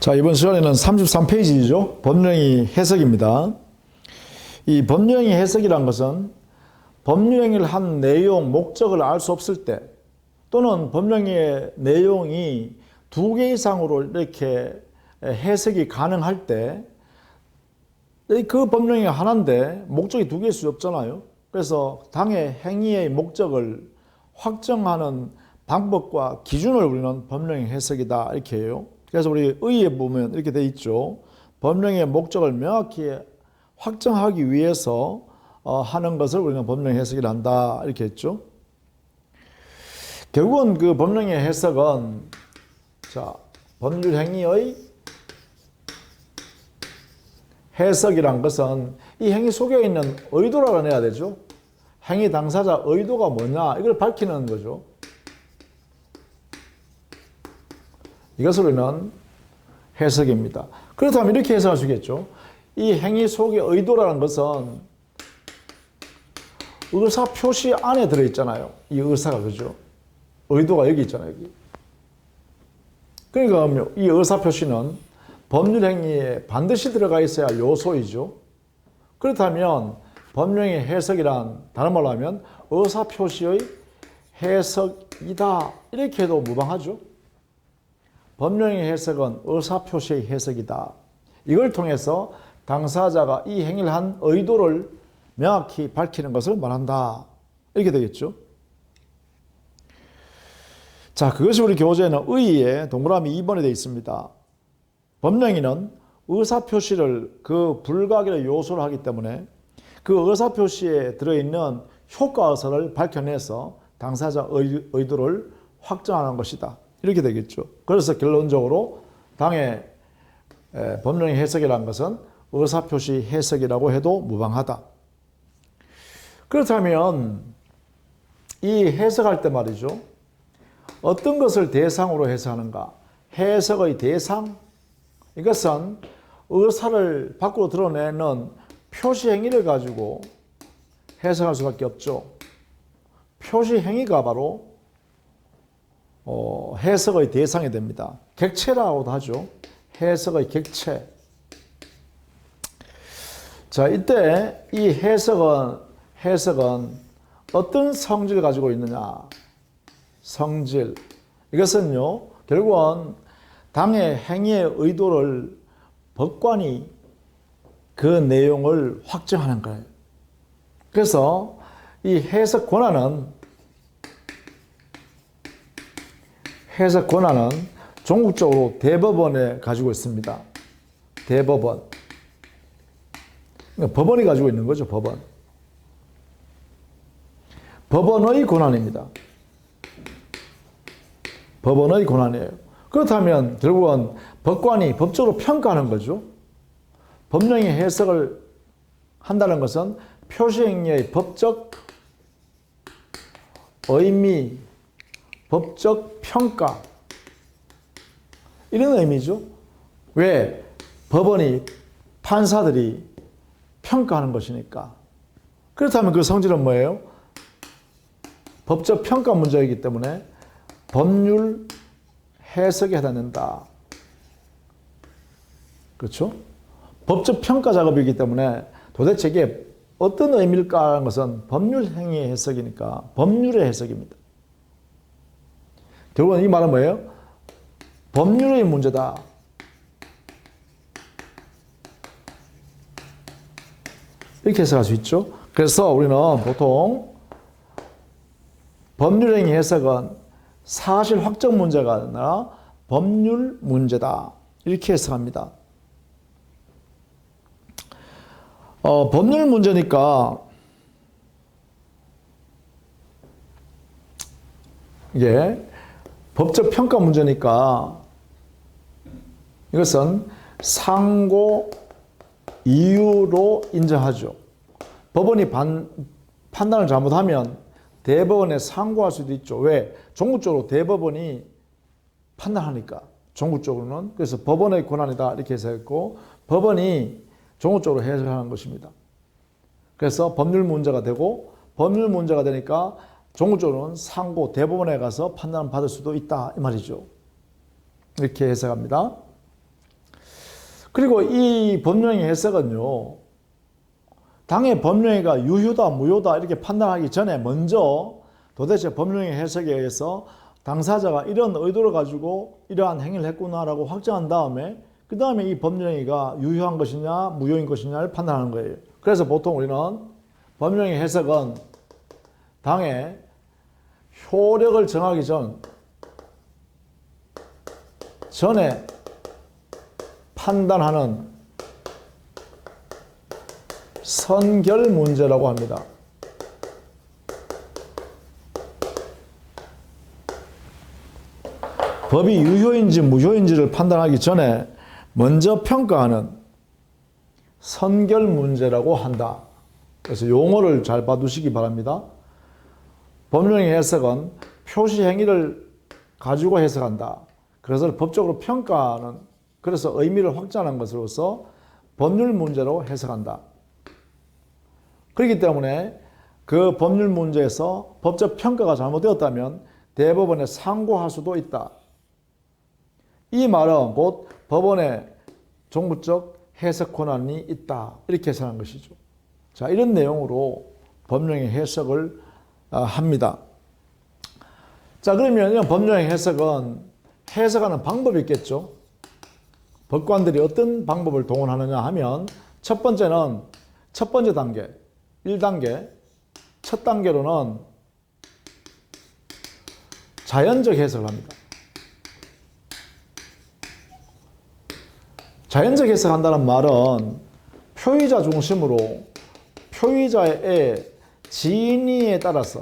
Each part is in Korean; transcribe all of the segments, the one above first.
자, 이번 시간에는 33페이지죠. 법령의 해석입니다. 이 법령의 해석이란 것은 법령을 한 내용, 목적을 알 수 없을 때, 또는 법령의 내용이 두 개 이상으로 이렇게 해석이 가능할 때, 그 법령이 하나인데 목적이 두 개일 수 없잖아요. 그래서 당의 행위의 목적을 확정하는 방법과 기준을 우리는 법령의 해석이다 이렇게 해요. 그래서 우리 의에 보면 이렇게 돼 있죠. 법령의 목적을 명확히 확정하기 위해서 하는 것을 우리는 법령의 해석이라 한다 이렇게 했죠. 결국은 그 법령의 해석은 자, 법률 행위의 해석이란 것은 이 행위 속에 있는 의도를 알아내야 되죠. 행위 당사자 의도가 뭐냐 이걸 밝히는 거죠. 이것을 우리는 해석입니다. 그렇다면 이렇게 해석할 수 있겠죠. 이 행위 속의 의도라는 것은 의사 표시 안에 들어있잖아요. 이 의사가 그죠. 의도가 여기 있잖아요. 여기. 그러니까 이 의사 표시는 법률 행위에 반드시 들어가 있어야 할 요소이죠. 그렇다면 법령의 해석이란 다른 말로 하면 의사 표시의 해석이다 이렇게 해도 무방하죠. 법령의 해석은 의사 표시의 해석이다. 이걸 통해서 당사자가 이 행위를 한 의도를 명확히 밝히는 것을 말한다. 이렇게 되겠죠. 자, 그것이 우리 교재에는 의의에 동그라미 2번에 되어 있습니다. 법령에는 의사표시를 그 불가결의 요소로 하기 때문에 그 의사표시에 들어있는 효과의사를 밝혀내서 당사자 의도를 확정하는 것이다. 이렇게 되겠죠. 그래서 결론적으로 당의 법령의 해석이라는 것은 의사표시 해석이라고 해도 무방하다. 그렇다면 이 해석할 때 말이죠. 어떤 것을 대상으로 해석하는가? 해석의 대상? 이것은 의사를 밖으로 드러내는 표시 행위를 가지고 해석할 수밖에 없죠. 표시 행위가 바로 해석의 대상이 됩니다. 객체라고도 하죠. 해석의 객체. 자, 이때 이 해석은 어떤 성질을 가지고 있느냐? 성질. 이것은요, 결국은 당의 행위의 의도를 법관이 그 내용을 확정하는 거예요. 그래서 이 해석 권한은 종국적으로 대법원에 가지고 있습니다. 대법원. 그러니까 법원이 가지고 있는 거죠, 법원. 법원의 권한입니다. 법원의 권한이에요. 그렇다면 결국은 법관이 법적으로 평가하는 거죠. 법령의 해석을 한다는 것은 표시행위의 법적 의미, 법적 평가 이런 의미죠. 왜? 법원이 판사들이 평가하는 것이니까. 그렇다면 그 성질은 뭐예요? 법적 평가 문제이기 때문에 법률 해석에 해당된다. 그렇죠? 법적 평가 작업이기 때문에 도대체 이게 어떤 의미일까 하는 것은 법률 행위의 해석이니까 법률의 해석입니다. 결국은 이 말은 뭐예요? 법률의 문제다. 이렇게 해석할 수 있죠. 그래서 우리는 보통 법률행위 해석은 사실 확정 문제가 아니라 법률 문제다. 이렇게 해석합니다. 법률 문제니까 이게 법적 평가 문제니까 이것은 상고 이유로 인정하죠. 법원이 판단을 잘못하면 대법원에 상고할 수도 있죠. 왜? 종국적으로 대법원이 판단하니까. 종국적으로는. 그래서 법원의 권한이다 이렇게 해석했고 법원이 종국적으로 해석하는 것입니다. 그래서 법률 문제가 되고 법률 문제가 되니까 종국적으로는 상고 대법원에 가서 판단을 받을 수도 있다 이 말이죠. 이렇게 해석합니다. 그리고 이 법령의 해석은요, 당의 법령의가 유효다, 무효다 이렇게 판단하기 전에 먼저 도대체 법령의 해석에 의해서 당사자가 이런 의도를 가지고 이러한 행위를 했구나라고 확정한 다음에 그 다음에 이 법령의가 유효한 것이냐 무효인 것이냐를 판단하는 거예요. 그래서 보통 우리는 법령의 해석은 당의 효력을 정하기 전에 판단하는 선결 문제라고 합니다. 법이 유효인지 무효인지를 판단하기 전에 먼저 평가하는 선결 문제라고 한다. 그래서 용어를 잘 봐두시기 바랍니다. 법령의 해석은 표시 행위를 가지고 해석한다. 그래서 법적으로 평가하는, 그래서 의미를 확장하는 것으로서 법률 문제로 해석한다. 그렇기 때문에 그 법률 문제에서 법적 평가가 잘못되었다면 대법원에 상고할 수도 있다. 이 말은 곧 법원의 종부적 해석 권한이 있다. 이렇게 해석하는 것이죠. 자, 이런 내용으로 법령의 해석을 합니다. 자, 그러면 법령의 해석은 해석하는 방법이 있겠죠. 법관들이 어떤 방법을 동원하느냐 하면 첫 번째는 첫 번째 단계, 1단계, 첫 단계로는 자연적 해석을 합니다. 자연적 해석한다는 말은 표의자 중심으로 표의자의 진의에 따라서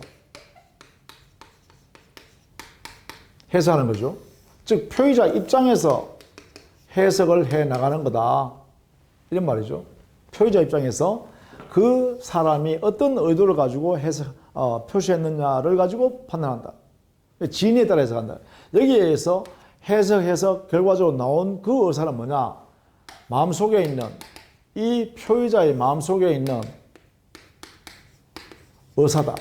해석하는 거죠. 즉 표의자 입장에서 해석을 해 나가는 거다. 이런 말이죠. 표의자 입장에서 그 사람이 어떤 의도를 가지고 표시했느냐를 가지고 판단한다. 진의에 따라 해석한다. 여기에서 해석 결과적으로 나온 그 의사는 뭐냐? 마음속에 있는, 이 표의자의 마음속에 있는 의사다.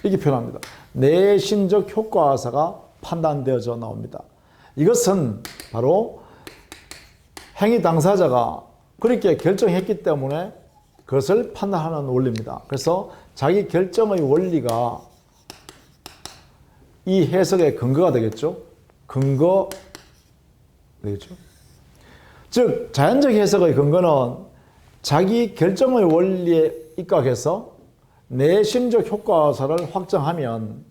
이렇게 표현합니다. 내신적 효과사가 판단되어져 나옵니다. 이것은 바로 행위 당사자가 그렇게 결정했기 때문에 그것을 판단하는 원리입니다. 그래서 자기 결정의 원리가 이 해석의 근거가 되겠죠. 근거 되겠죠. 즉 자연적 해석의 근거는 자기 결정의 원리에 입각해서 내심적 효과사를 확정하면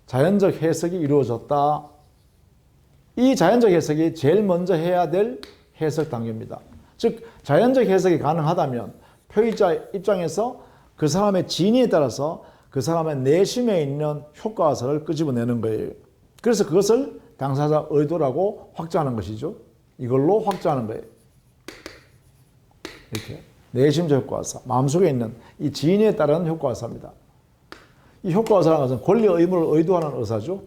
자연적 해석이 이루어졌다. 이 자연적 해석이 제일 먼저 해야 될 해석 단계입니다. 즉 자연적 해석이 가능하다면 표의자 입장에서 그 사람의 진의에 따라서 그 사람의 내심에 있는 효과사를 끄집어내는 거예요. 그래서 그것을 당사자 의도라고 확정하는 것이죠. 이걸로 확정하는 거예요. 이렇게 내심적 효과사, 마음속에 있는 이 진의에 따른 효과사입니다. 이 효과사라는 것은 권리 의무를 의도하는 의사죠.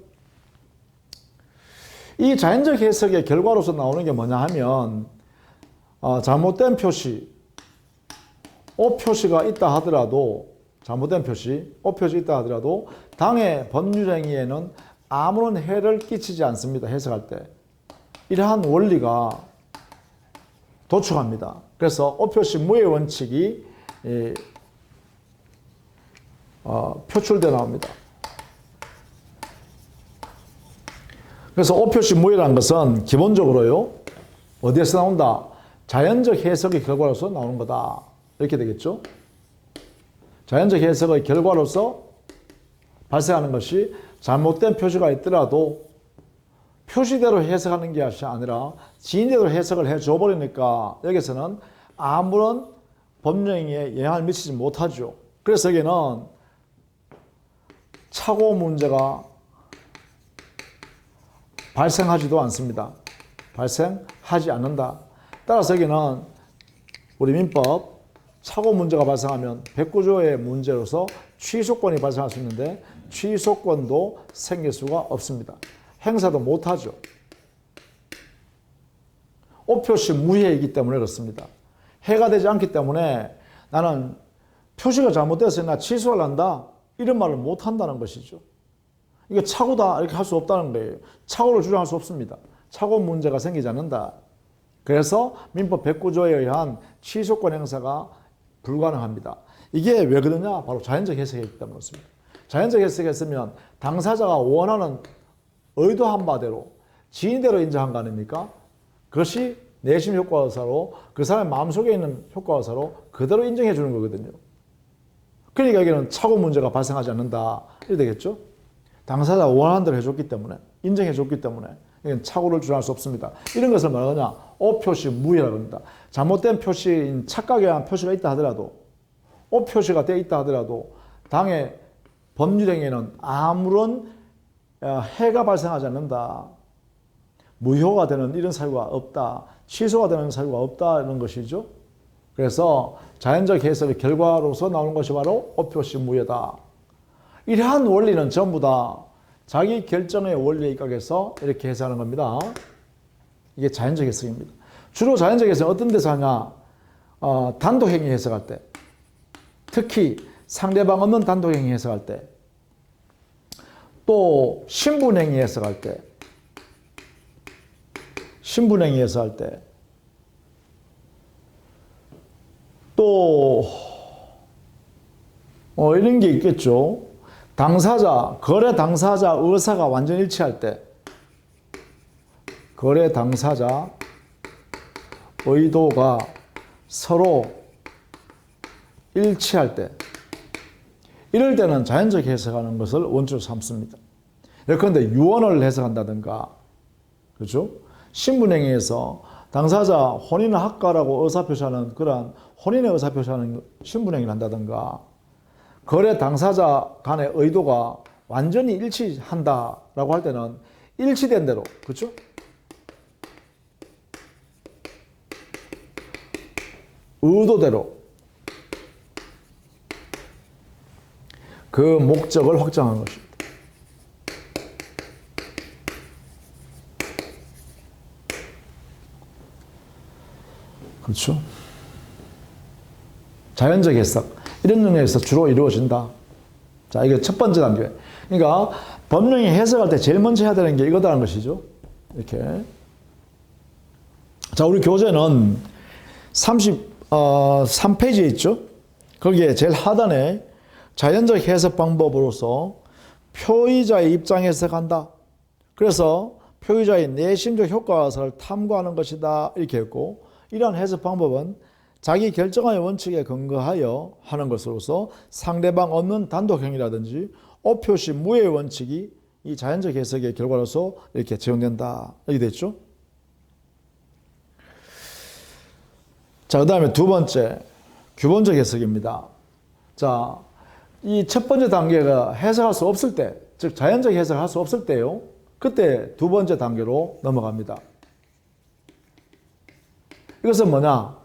이 자연적 해석의 결과로서 나오는 게 뭐냐 하면 잘못된 표시, 오표시가 있다 하더라도 잘못된 표시, 오표시 있다 하더라도 당의 법률행위에는 아무런 해를 끼치지 않습니다. 해석할 때. 이러한 원리가 도출합니다. 그래서 오표시 무의 원칙이 표출되어 나옵니다. 그래서 오표시 무의라는 것은 기본적으로요, 어디에서 나온다? 자연적 해석의 결과로서 나오는 거다. 이렇게 되겠죠. 자연적 해석의 결과로서 발생하는 것이 잘못된 표시가 있더라도 표시대로 해석하는 게 아니라 진의대로 해석을 해줘 버리니까 여기서는 아무런 법령에 영향을 미치지 못하죠. 그래서 여기는 착오 문제가 발생하지도 않습니다. 발생하지 않는다. 따라서 여기는 우리 민법 착오 문제가 발생하면 109조의 문제로서 취소권이 발생할 수 있는데 취소권도 생길 수가 없습니다. 행사도 못하죠. 오표시 무해이기 때문에 그렇습니다. 해가 되지 않기 때문에 나는 표시가 잘못돼서 나 취소를 한다 이런 말을 못한다는 것이죠. 이게 착오다 이렇게 할 수 없다는 거예요. 착오를 주장할 수 없습니다. 착오 문제가 생기지 않는다. 그래서 민법 109조에 의한 취소권 행사가 불가능합니다. 이게 왜 그러냐? 바로 자연적 해석이기 때문에 그렇습니다. 자연적 해석했으면 당사자가 원하는 의도한 바대로 지인대로 인정한 거 아닙니까? 그것이 내심 효과의사로 그 사람의 마음속에 있는 효과의사로 그대로 인정해 주는 거거든요. 그러니까 여기는 착오 문제가 발생하지 않는다. 이래 되겠죠? 당사자가 원하는 대로 해줬기 때문에, 인정해 줬기 때문에 이건 착오를 주장할 수 없습니다. 이런 것을 뭐라고 하냐? 오표시 무효라고 합니다. 잘못된 표시인 착각에 의한 표시가 있다 하더라도, 오표시가 되어 있다 하더라도 당의 법률행위에는 아무런 해가 발생하지 않는다. 무효가 되는 이런 사유가 없다. 취소가 되는 사유가 없다. 이런 것이죠. 그래서 자연적 해석의 결과로서 나오는 것이 바로 오표시 무효다. 이러한 원리는 전부 다 자기 결정의 원리에 입각해서 이렇게 해석하는 겁니다. 이게 자연적 해석입니다. 주로 자연적 해석은 어떤 데서 하냐? 단독행위 해석할 때, 특히 상대방 없는 단독행위 해석할 때, 또 신분행위 해석할 때, 신분행위 해석할 때, 또 이런 게 있겠죠. 당사자, 거래 당사자 의사가 완전 일치할 때, 거래 당사자 의도가 서로 일치할 때, 이럴 때는 자연적 해석하는 것을 원칙으로 삼습니다. 예컨대 유언을 해석한다든가, 그렇죠? 신분행위에서 당사자 혼인을 할까라고 의사표시하는 그러한 혼인의 의사표시하는 신분행위를 한다든가, 거래 당사자 간의 의도가 완전히 일치한다라고 할 때는 일치된 대로, 그렇죠? 의도대로 그 목적을 확정하는 것입니다. 그렇죠? 자연적 해석, 이런 능력에서 주로 이루어진다. 자, 이게 첫 번째 단계. 그러니까 법령이 해석할 때 제일 먼저 해야 되는 게 이거다라는 것이죠. 이렇게. 자, 우리 교재는 33페이지에 있죠. 거기에 제일 하단에 자연적 해석 방법으로서 표의자의 입장에 해석한다. 그래서 표의자의 내심적 효과를 탐구하는 것이다. 이렇게 했고, 이러한 해석 방법은 자기 결정의 원칙에 근거하여 하는 것으로서 상대방 없는 단독행위라든지 오표시 무효의 원칙이 이 자연적 해석의 결과로서 이렇게 적용된다. 이렇게 됐죠. 자, 그 다음에 두 번째, 규범적 해석입니다. 자, 이 첫 번째 단계가 해석할 수 없을 때, 즉 자연적 해석을 할 수 없을 때요. 그때 두 번째 단계로 넘어갑니다. 이것은 뭐냐?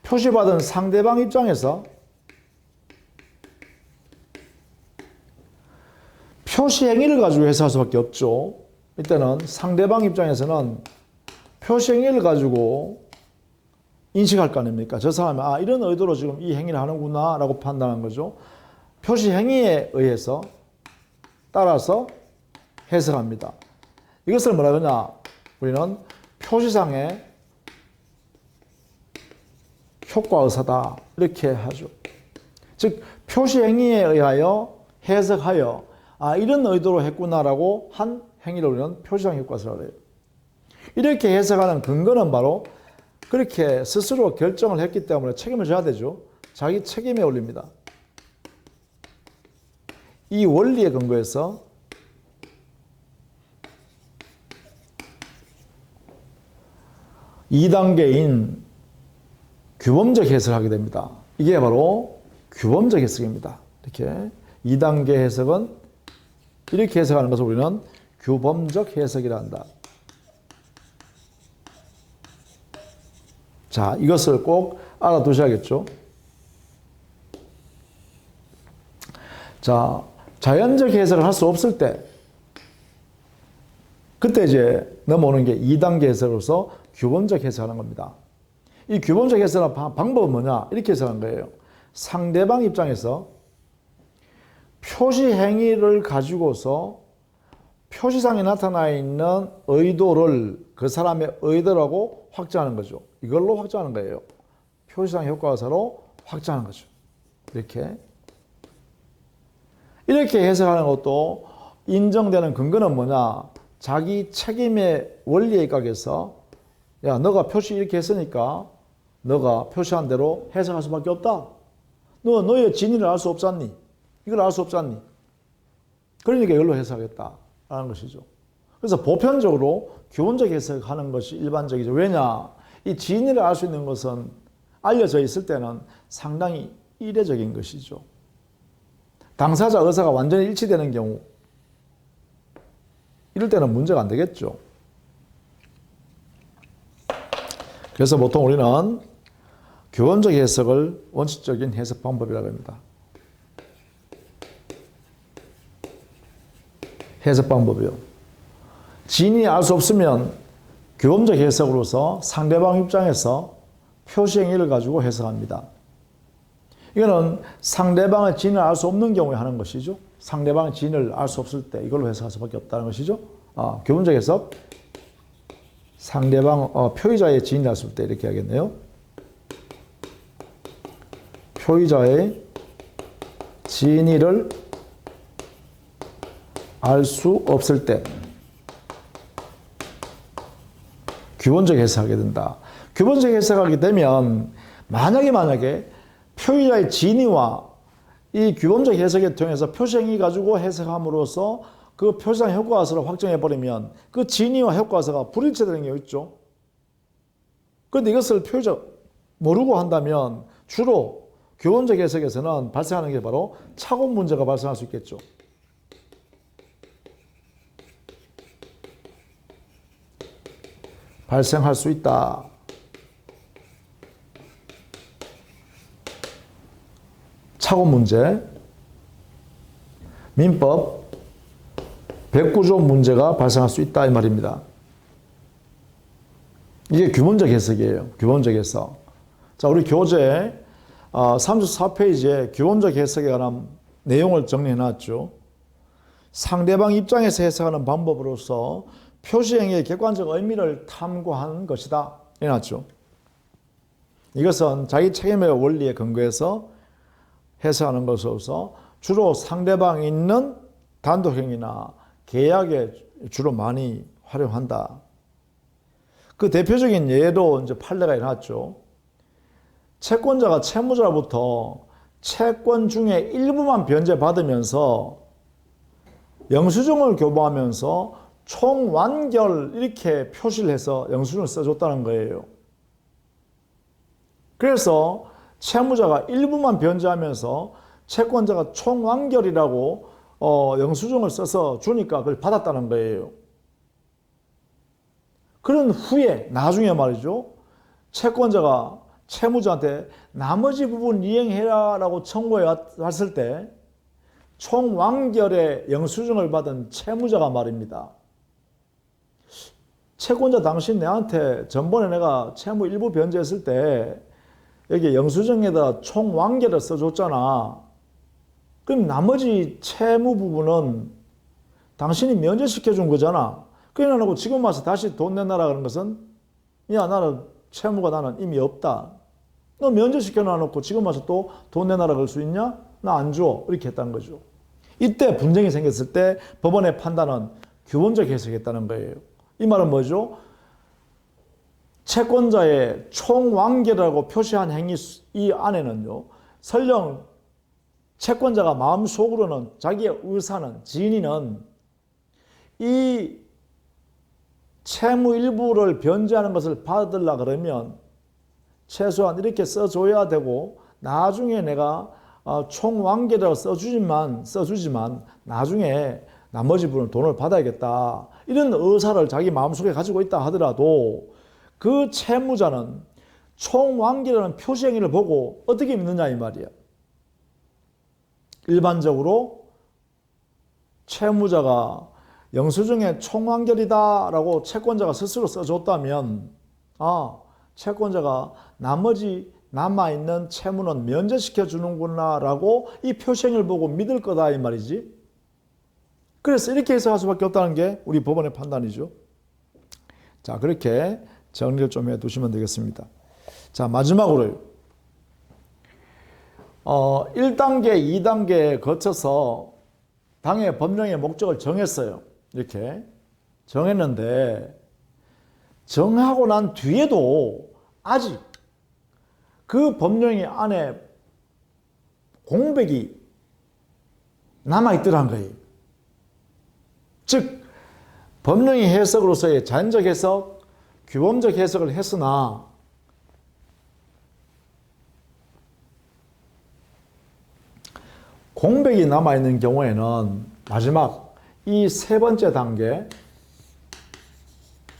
표시받은 상대방 입장에서 표시 행위를 가지고 해석할 수밖에 없죠. 이때는 상대방 입장에서는 표시 행위를 가지고 인식할 거 아닙니까? 저 사람이 이런 의도로 지금 이 행위를 하는구나 라고 판단한 거죠. 표시 행위에 의해서 따라서 해석합니다. 이것을 뭐라 그러냐? 우리는 표시상의 효과의사다 이렇게 하죠. 즉 표시 행위에 의하여 해석하여 이런 의도로 했구나라고 한 행위를 우리는 표시상 효과의사라고 해요. 이렇게 해석하는 근거는 바로 그렇게 스스로 결정을 했기 때문에 책임을 져야 되죠. 자기 책임에 올립니다. 이 원리에 근거해서 이 단계인 규범적 해석을 하게 됩니다. 이게 바로 규범적 해석입니다. 이렇게 2단계 해석은 이렇게 해석하는 것을 우리는 규범적 해석이라 한다. 자, 이것을 꼭 알아두셔야겠죠. 자, 자연적 해석을 할 수 없을 때, 그때 이제 넘어오는 게 2단계 해석으로서 규범적 해석하는 겁니다. 이 규범적 해석의 방법은 뭐냐? 이렇게 해석하는 거예요. 상대방 입장에서 표시 행위를 가지고서 표시상에 나타나 있는 의도를 그 사람의 의도라고 확정하는 거죠. 이걸로 확정하는 거예요. 표시상 효과사로 확정하는 거죠. 이렇게 해석하는 것도 인정되는 근거는 뭐냐? 자기 책임의 원리에 입각해서 야, 너가 표시 이렇게 했으니까 너가 표시한 대로 해석할 수밖에 없다. 너 너의 진위를 알 수 없잖니? 이걸 알 수 없잖니? 그러니까 이걸로 해석하겠다라는 것이죠. 그래서 보편적으로 교훈적 해석하는 것이 일반적이죠. 왜냐? 이 진위를 알 수 있는 것은 알려져 있을 때는 상당히 이례적인 것이죠. 당사자 의사가 완전히 일치되는 경우, 이럴 때는 문제가 안 되겠죠. 그래서 보통 우리는 교훈적 해석을 원칙적인 해석 방법이라고 합니다. 해석 방법이요. 진이 알 수 없으면 교훈적 해석으로서 상대방 입장에서 표시 행위를 가지고 해석합니다. 이거는 상대방의 진을 알 수 없는 경우에 하는 것이죠. 상대방의 진을 알 수 없을 때 이걸로 해석할 수밖에 없다는 것이죠. 교훈적 해석. 상대방, 표의자의 진을 알 수 없을 때 이렇게 하겠네요. 표의자의 진위를 알 수 없을 때 규범적 해석하게 된다. 규범적 해석하게 되면 만약에 표의자의 진위와 이 규범적 해석을 통해서 표시행위 가지고 해석함으로써 그 표시상 효과사를 확정해버리면 그 진위와 효과사가 불일치되는 경우 있죠. 그런데 이것을 표의자 모르고 한다면 주로 규범적 해석에서는 발생하는 게 바로 착오 문제가 발생할 수 있겠죠. 발생할 수 있다. 착오 문제, 민법, 백구조 문제가 발생할 수 있다 이 말입니다. 이게 규범적 해석이에요. 규범적 해석. 자, 우리 교재 34페이지에 규범적 해석에 관한 내용을 정리해 놨죠. 상대방 입장에서 해석하는 방법으로서 표시행위의 객관적 의미를 탐구한 것이다. 해놨죠. 이것은 자기 책임의 원리에 근거해서 해석하는 것으로서 주로 상대방이 있는 단독행위나 계약에 주로 많이 활용한다. 그 대표적인 예로 이제 판례가 일어났죠. 채권자가 채무자로부터 채권 중에 일부만 변제받으면서 영수증을 교부하면서 총완결 이렇게 표시를 해서 영수증을 써줬다는 거예요. 그래서 채무자가 일부만 변제하면서 채권자가 총완결이라고 영수증을 써서 주니까 그걸 받았다는 거예요. 그런 후에 나중에 말이죠. 채권자가 채무자한테 나머지 부분 이행해라 라고 청구해 왔을 때 총완결의 영수증을 받은 채무자가 말입니다. 채권자 당신 내한테 전번에 내가 채무 일부 변제했을 때 여기 영수증에다 총완결을 써줬잖아. 그럼 나머지 채무 부분은 당신이 면제시켜 준 거잖아. 그래놓고 지금 와서 다시 돈 내놔라 그런 것은 야 나는 채무가 나는 이미 없다. 너 면제시켜 놔놓고 지금 와서 또 돈 내놔라 그럴 수 있냐? 나 안 줘. 이렇게 했다는 거죠. 이때 분쟁이 생겼을 때 법원의 판단은 규범적 해석했다는 거예요. 이 말은 뭐죠? 채권자의 총완결이라고 표시한 행위 이 안에는요. 설령 채권자가 마음속으로는 자기의 의사는 진위는 이 채무 일부를 변제하는 것을 받으려 그러면 최소한 이렇게 써줘야 되고 나중에 내가 총완결이라고 써주지만 나중에 나머지 부분을 돈을 받아야겠다. 이런 의사를 자기 마음속에 가지고 있다 하더라도 그 채무자는 총완결이라는 표시행위를 보고 어떻게 믿느냐 이 말이야. 일반적으로 채무자가 영수증에 총완결이다라고 채권자가 스스로 써줬다면 채권자가 나머지 남아있는 채무는 면제시켜 주는구나 라고 이 표시행위를 보고 믿을 거다 이 말이지. 그래서 이렇게 해석할 수밖에 없다는 게 우리 법원의 판단이죠. 자, 그렇게 정리를 좀 해두시면 되겠습니다. 자, 마지막으로요. 1단계, 2단계에 거쳐서 당의 법령의 목적을 정했어요. 이렇게 정했는데 정하고 난 뒤에도 아직 그 법령의 안에 공백이 남아있더란 거예요. 즉 법령의 해석으로서의 자연적 해석, 규범적 해석을 했으나 공백이 남아있는 경우에는 마지막 이 세 번째 단계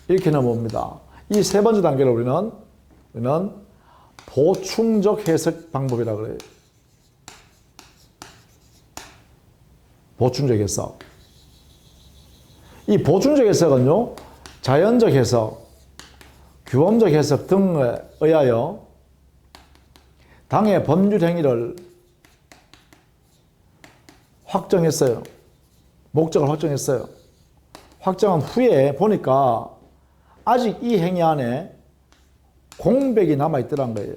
이렇게 넘어옵니다. 이 세 번째 단계를 우리는 보충적 해석 방법이라고 그래요. 보충적 해석. 이 보충적 해석은요, 자연적 해석, 규범적 해석 등에 의하여 당의 법률 행위를 확정했어요. 목적을 확정했어요. 확정한 후에 보니까 아직 이 행위 안에 공백이 남아있더란 거예요.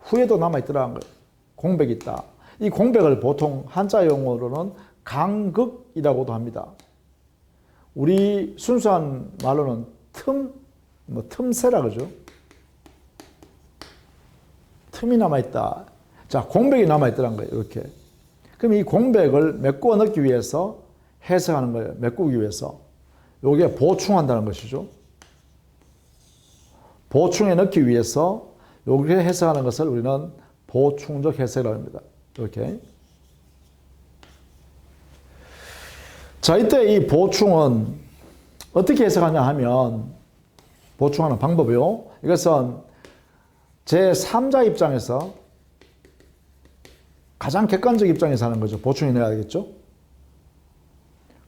후에도 남아있더란 거예요. 공백이 있다. 이 공백을 보통 한자 용어로는 간극이라고도 합니다. 우리 순수한 말로는 틈새라 그러죠. 틈이 남아있다. 자, 공백이 남아있더란 거예요. 이렇게. 그럼 이 공백을 메꾸어 넣기 위해서 해석하는 거예요. 메꾸기 위해서. 요게 보충한다는 것이죠. 보충해 넣기 위해서 요게 해석하는 것을 우리는 보충적 해석이라고 합니다. 이렇게. 자, 이때 이 보충은 어떻게 해석하냐 하면, 보충하는 방법이요. 이것은 제3자 입장에서 가장 객관적 입장에서 하는 거죠. 보충해 내야 되겠죠.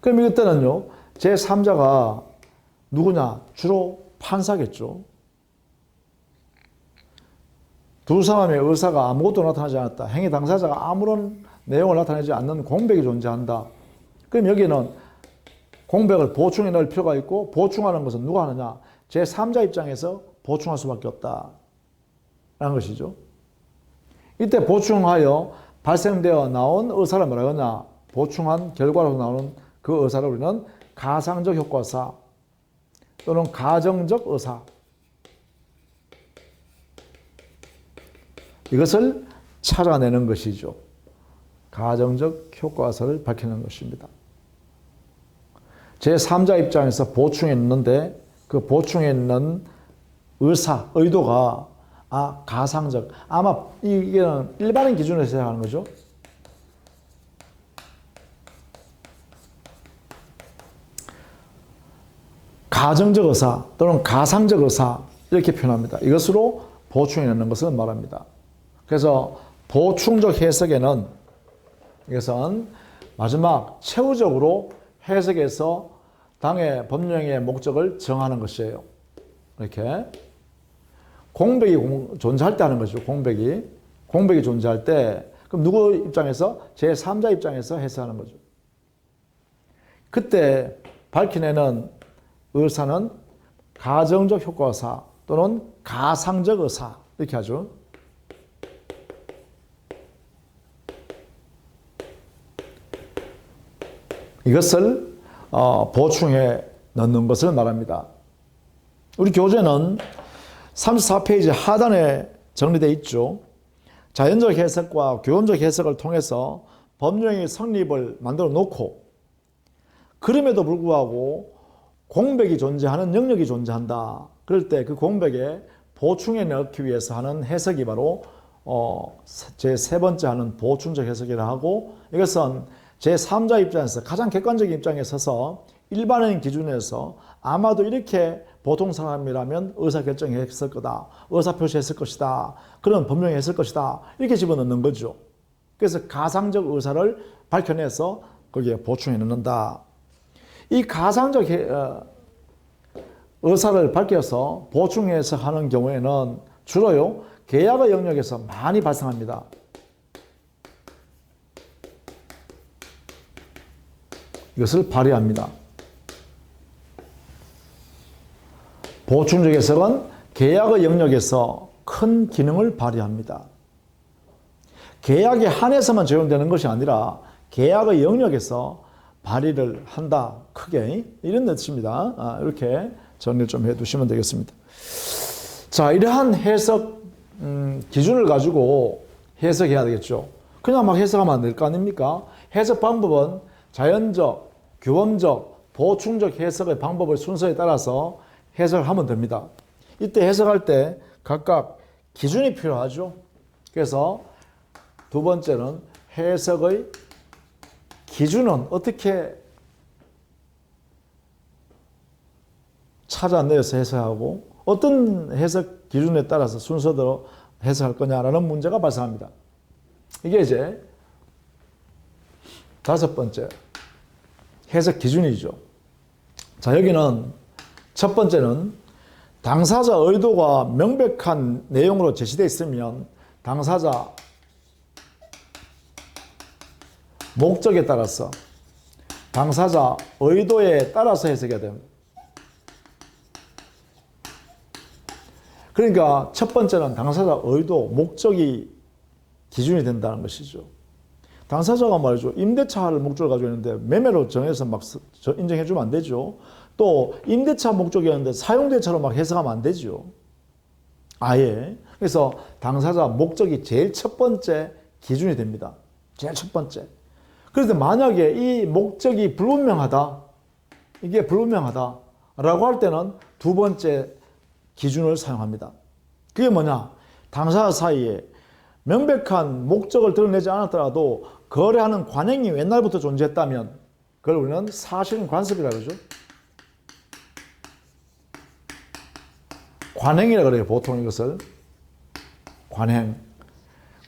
그럼 이때는요, 제3자가 누구냐? 주로 판사겠죠. 두 사람의 의사가 아무것도 나타나지 않았다. 행위 당사자가 아무런 내용을 나타내지 않는 공백이 존재한다. 그럼 여기는 공백을 보충해 넣을 필요가 있고, 보충하는 것은 누가 하느냐? 제3자 입장에서 보충할 수밖에 없다. 라는 것이죠. 이때 보충하여 발생되어 나온 의사를 뭐라 하냐? 보충한 결과로 나오는 그 의사를 우리는 가상적 효과사 또는 가정적 의사, 이것을 찾아내는 것이죠. 가정적 효과사를 밝히는 것입니다. 제3자 입장에서 보충해 넣는데 그 보충해 넣는 의도가 가상적, 아마 이게는 일반인 기준에서 생각하는 거죠. 가정적 의사 또는 가상적 의사 이렇게 표현합니다. 이것으로 보충해 넣는 것을 말합니다. 그래서 보충적 해석에는 이것은 마지막 최후적으로 해석에서 당의 법령의 목적을 정하는 것이에요. 이렇게 공백이 존재할 때 하는 것이죠. 공백이 존재할 때, 그럼 누구 입장에서? 제3자 입장에서 해석하는 거죠. 그때 밝혀내는 의사는 가정적 효과사 또는 가상적 의사 이렇게 하죠. 이것을 보충해 넣는 것을 말합니다. 우리 교재는 34페이지 하단에 정리되어 있죠. 자연적 해석과 교훈적 해석을 통해서 법령의 성립을 만들어 놓고, 그럼에도 불구하고 공백이 존재하는 영역이 존재한다. 그럴 때 그 공백에 보충해 넣기 위해서 하는 해석이 바로 제3 번째 하는 보충적 해석이라 하고, 이것은 제3자 입장에서 가장 객관적인 입장에 서서 일반인 기준에서 아마도 이렇게 보통 사람이라면 의사결정했을 거다, 의사표시했을 것이다, 그런 법령이 했을 것이다, 이렇게 집어넣는 거죠. 그래서 가상적 의사를 밝혀내서 거기에 보충해 넣는다. 이 가상적 의사를 밝혀서 보충해서 하는 경우에는 주로요 계약의 영역에서 많이 발생합니다. 이것을 발휘합니다. 보충적 해석은 계약의 영역에서 큰 기능을 발휘합니다. 계약에 한해서만 적용되는 것이 아니라 계약의 영역에서 발휘를 한다. 크게 이런 뜻입니다. 이렇게 정리를 좀 해두시면 되겠습니다. 자, 이러한 해석 기준을 가지고 해석해야 되겠죠. 그냥 막 해석하면 안 될 거 아닙니까? 해석 방법은 자연적, 규범적, 보충적 해석의 방법의 순서에 따라서 해석을 하면 됩니다. 이때 해석할 때 각각 기준이 필요하죠. 그래서 두 번째는 해석의 기준은 어떻게 찾아내서 해석하고 어떤 해석 기준에 따라서 순서대로 해석할 거냐라는 문제가 발생합니다. 이게 이제 다섯 번째 해석 기준이죠. 자, 여기는 첫 번째는 당사자 의도가 명백한 내용으로 제시되어 있으면 당사자 목적에 따라서 당사자 의도에 따라서 해석해야 됩니다. 그러니까 첫 번째는 당사자 의도, 목적이 기준이 된다는 것이죠. 당사자가 말이죠. 임대차를 목적을 가지고 있는데 매매로 정해서 막 인정해 주면 안 되죠. 또 임대차 목적이었는데 사용대차로 막 해석하면 안 되죠. 아예. 그래서 당사자 목적이 제일 첫 번째 기준이 됩니다. 제일 첫 번째. 그런데 만약에 이 목적이 불분명하다. 이게 불분명하다라고 할 때는 두 번째 기준을 사용합니다. 그게 뭐냐? 당사자 사이에 명백한 목적을 드러내지 않았더라도 거래하는 관행이 옛날부터 존재했다면 그걸 우리는 사실인 관습이라고 그러죠. 관행이라고 그래요. 보통 이것을. 관행.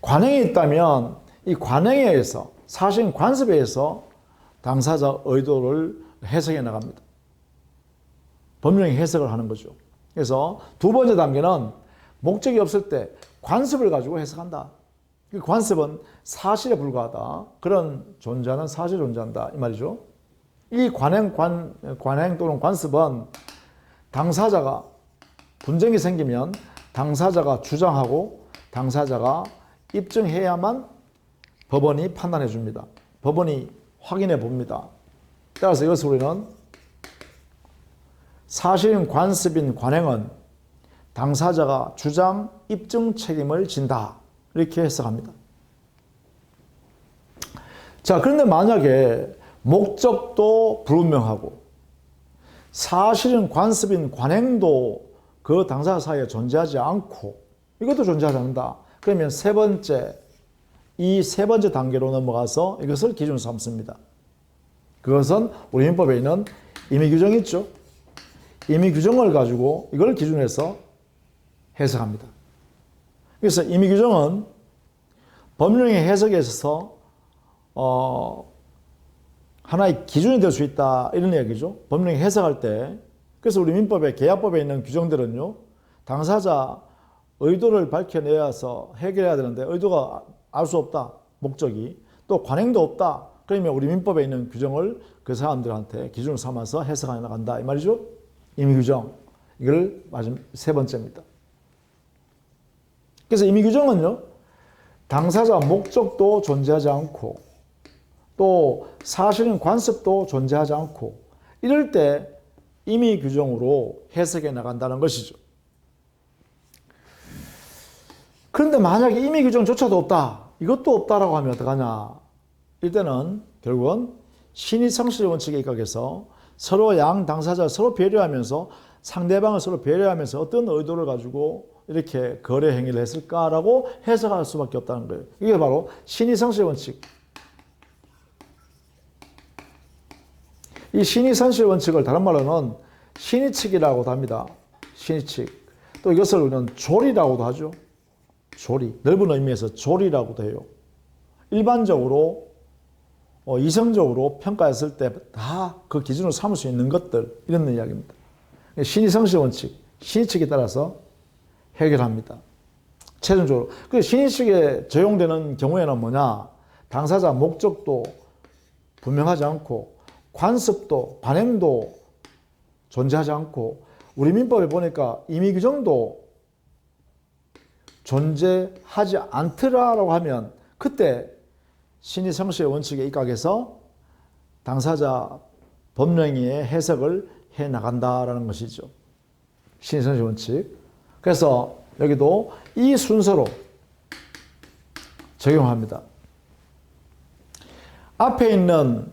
관행이 있다면 이 관행에 의해서 사실인 관습에 의해서 당사자 의도를 해석해 나갑니다. 법령의 해석을 하는 거죠. 그래서 두 번째 단계는 목적이 없을 때 관습을 가지고 해석한다. 그 관습은 사실에 불과하다. 그런 존재는 사실에 존재한다. 이 말이죠. 이 관행 또는 관습은 당사자가 분쟁이 생기면 당사자가 주장하고 당사자가 입증해야만 법원이 판단해 줍니다. 법원이 확인해 봅니다. 따라서 이것을 우리는 사실인 관습인 관행은 당사자가 주장, 입증 책임을 진다. 이렇게 해석합니다. 자, 그런데 만약에 목적도 불분명하고 사실인 관습인 관행도 그 당사자 사이에 존재하지 않고 이것도 존재하지 않는다. 그러면 이 세 번째 단계로 넘어가서 이것을 기준으로 삼습니다. 그것은 우리 민법에 있는 임의규정이 있죠. 임의규정을 가지고 이걸 기준으로 해서 해석합니다. 그래서 임의규정은 법령의 해석에 있어서 하나의 기준이 될 수 있다 이런 얘기죠. 법령의 해석할 때. 그래서 우리 민법에 계약법에 있는 규정들은요. 당사자 의도를 밝혀내어서 해결해야 되는데 의도가 알 수 없다. 목적이. 또 관행도 없다. 그러면 우리 민법에 있는 규정을 그 사람들한테 기준으로 삼아서 해석해 나간다. 이 말이죠. 임의규정. 이걸 마지막 세 번째입니다. 그래서 임의규정은요. 당사자 목적도 존재하지 않고 또 사실인 관습도 존재하지 않고 이럴 때 임의규정으로 해석해 나간다는 것이죠. 그런데 만약에 임의규정조차도 없다. 이것도 없다라고 하면 어떡하냐. 이때는 결국은 신의성실의 원칙에 입각해서 서로 양 당사자를 서로 배려하면서 상대방을 서로 배려하면서 어떤 의도를 가지고 이렇게 거래 행위를 했을까라고 해석할 수밖에 없다는 거예요. 이게 바로 신의성실의 원칙. 이 신의성실의 원칙을 다른 말로는 신의칙이라고도 합니다. 신의칙. 또 이것을 우리는 조리라고도 하죠. 조리. 넓은 의미에서 조리라고도 해요. 일반적으로 이성적으로 평가했을 때 다 그 기준으로 삼을 수 있는 것들 이런 이야기입니다. 신의성실 원칙, 신의칙에 따라서 해결합니다. 최종적으로. 그 신의칙에 적용되는 경우에는 뭐냐? 당사자 목적도 분명하지 않고 관습도, 반행도 존재하지 않고 우리 민법에 보니까 임의규정도 존재하지 않더라라고 하면 그때 신의성시의 원칙에 입각해서 당사자 법령의 해석을 해 나간다라는 것이죠. 신의성시 원칙. 그래서 여기도 이 순서로 적용합니다. 앞에 있는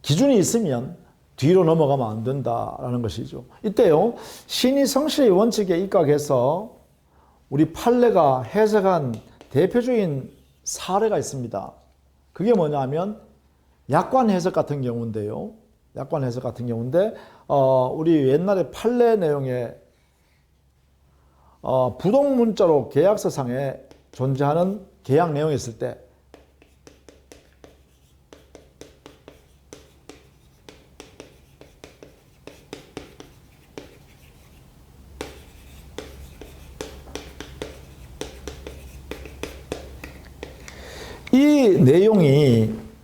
기준이 있으면 뒤로 넘어가면 안 된다라는 것이죠. 이때요, 신의성시의 원칙에 입각해서 우리 판례가 해석한 대표적인 사례가 있습니다. 그게 뭐냐면 약관 해석 같은 경우인데요. 약관 해석 같은 경우인데 우리 옛날에 판례 내용에 부동문자로 계약서상에 존재하는 계약 내용이 있을 때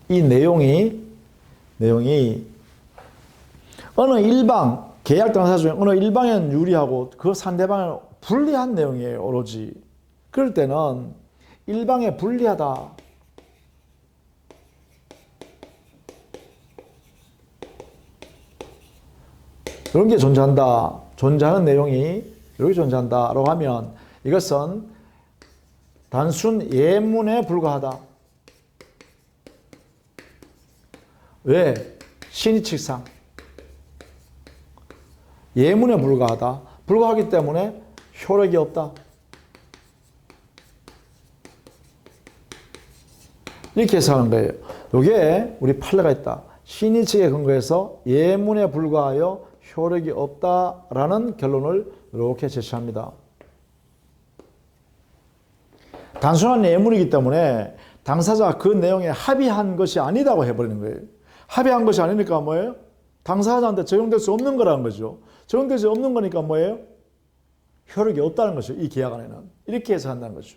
이 내용이 어느 일방, 계약 당사 중에 어느 일방에는 유리하고 그 상대방은 불리한 내용이에요, 오로지. 그럴 때는 일방에 불리하다. 이런 게 존재한다. 존재하는 내용이 이렇게 존재한다라고 하면 이것은 단순 예문에 불과하다. 왜? 신의칙상 예문에 불과하다. 불과하기 때문에 효력이 없다. 이렇게 해석하는 거예요. 이게 우리 판례가 있다. 신의칙에 근거해서 예문에 불과하여 효력이 없다라는 결론을 이렇게 제시합니다. 단순한 예문이기 때문에 당사자가 그 내용에 합의한 것이 아니다고 해버리는 거예요. 합의한 것이 아니니까 뭐예요? 당사자한테 적용될 수 없는 거라는 거죠. 적용될 수 없는 거니까 뭐예요? 효력이 없다는 것이죠. 이 계약 안에는. 이렇게 해서 한다는 거죠.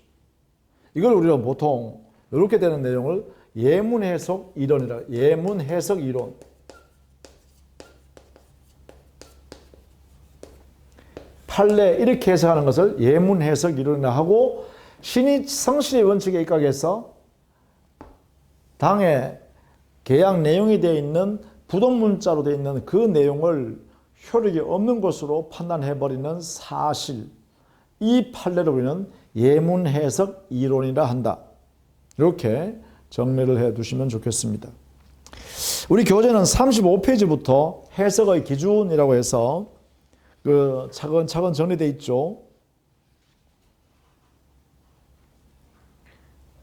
이걸 우리가 보통 이렇게 되는 내용을 예문 해석 이론이라. 예문 해석 이론. 판례 이렇게 해석하는 것을 예문 해석 이론이라 하고 신의성시의 원칙에 입각해서 당의 계약 내용이 되어 있는 부동문자로 되어 있는 그 내용을 효력이 없는 것으로 판단해버리는 사실, 이 판례를 우리는 예문 해석 이론이라 한다. 이렇게 정리를 해 두시면 좋겠습니다. 우리 교재는 35페이지부터 해석의 기준이라고 해서 차근차근 정리되어 있죠.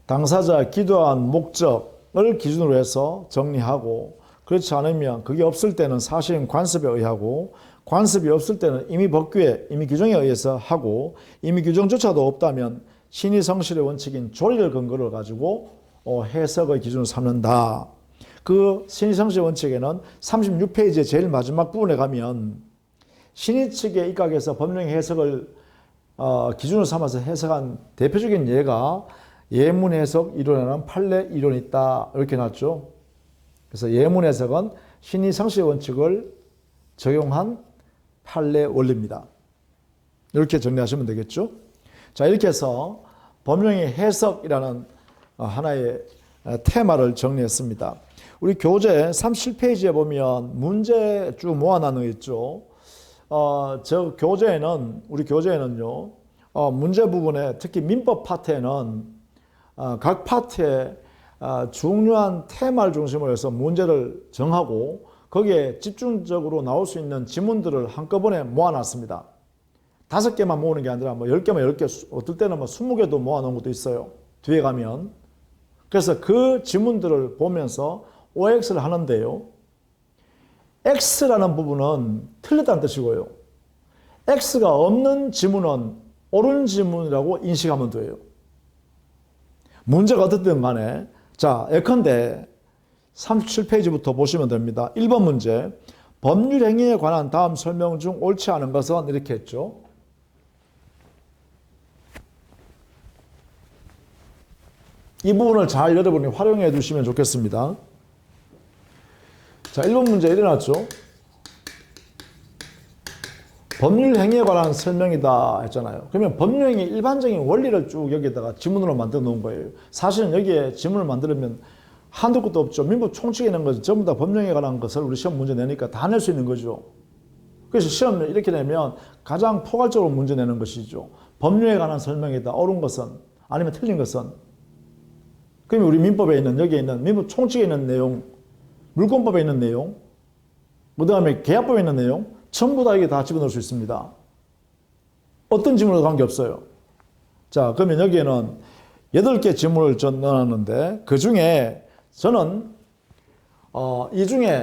당사자 기도한 목적을 기준으로 해서 정리하고, 그렇지 않으면 그게 없을 때는 사실인 관습에 의하고, 관습이 없을 때는 임의 법규에, 임의 규정에 의해서 하고, 임의 규정조차도 없다면 신의성실의 원칙인 조리를 근거로 가지고 해석의 기준을 삼는다. 그 신의성실의 원칙에는 36페이지의 제일 마지막 부분에 가면 신의 측에 입각해서 법령의 해석을 기준으로 삼아서 해석한 대표적인 예가 예문 해석 이론이라는 판례 이론이 있다. 이렇게 놨죠. 그래서 예문 해석은 신의성시의 원칙을 적용한 판례 원리입니다. 이렇게 정리하시면 되겠죠. 자, 이렇게 해서 법령의 해석이라는 하나의 테마를 정리했습니다. 우리 교재 37페이지에 보면 문제 쭉 모아놓은 거 있죠. 우리 교재에는요, 문제 부분에 특히 민법 파트에는 각 파트에 중요한 테마를 중심으로 해서 문제를 정하고 거기에 집중적으로 나올 수 있는 지문들을 한꺼번에 모아놨습니다. 5개만 모으는 게 아니라 10개만 10개, 어떨 때는 20개도 모아놓은 것도 있어요. 뒤에 가면. 그래서 그 지문들을 보면서 OX를 하는데요. X라는 부분은 틀렸다는 뜻이고요. X가 없는 지문은 옳은 지문이라고 인식하면 돼요. 문제가 어떻든 간에, 자, 예컨대 37페이지부터 보시면 됩니다. 1번 문제, 법률 행위에 관한 다음 설명 중 옳지 않은 것은 이렇게 했죠. 이 부분을 잘 여러분이 활용해 두시면 좋겠습니다. 자, 1번 문제 일어났죠? 법률 행위에 관한 설명이다 했잖아요. 그러면 법률 행위 일반적인 원리를 쭉 여기에다가 지문으로 만들어 놓은 거예요. 사실은 여기에 지문을 만들면 한두 것도 없죠. 민법 총칙에 있는 것은 전부 다 법률 행위에 관한 것을 우리 시험 문제 내니까 다 낼 수 있는 거죠. 그래서 시험을 이렇게 내면 가장 포괄적으로 문제 내는 것이죠. 법률에 관한 설명이다. 옳은 것은 아니면 틀린 것은. 그러면 우리 민법에 있는 여기에 있는 민법 총칙에 있는 내용, 물권법에 있는 내용, 그 다음에 계약법에 있는 내용 전부 다 이게 다 집어넣을 수 있습니다. 어떤 지문으로 관계없어요. 자, 그러면 여기에는 8개 지문을 넣어놨는데 그 중에 저는 이 중에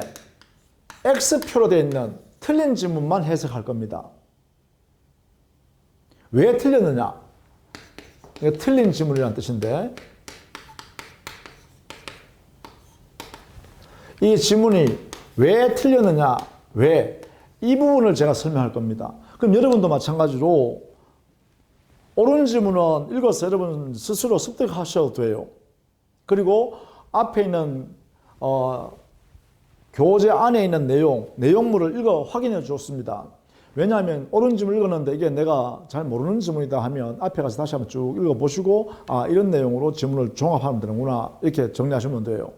X표로 되어 있는 틀린 지문만 해석할 겁니다. 왜 틀렸느냐? 이게 틀린 지문이라는 뜻인데 이 지문이 왜 틀렸느냐? 왜? 이 부분을 제가 설명할 겁니다. 그럼 여러분도 마찬가지로 옳은 지문은 읽어서 여러분 스스로 습득하셔도 돼요. 그리고 앞에 있는 교재 안에 있는 내용물을 읽어 확인해 줬습니다. 왜냐하면 옳은 지문 읽었는데 이게 내가 잘 모르는 지문이다 하면 앞에 가서 다시 한번 쭉 읽어보시고 아 이런 내용으로 지문을 종합하면 되는구나 이렇게 정리하시면 돼요.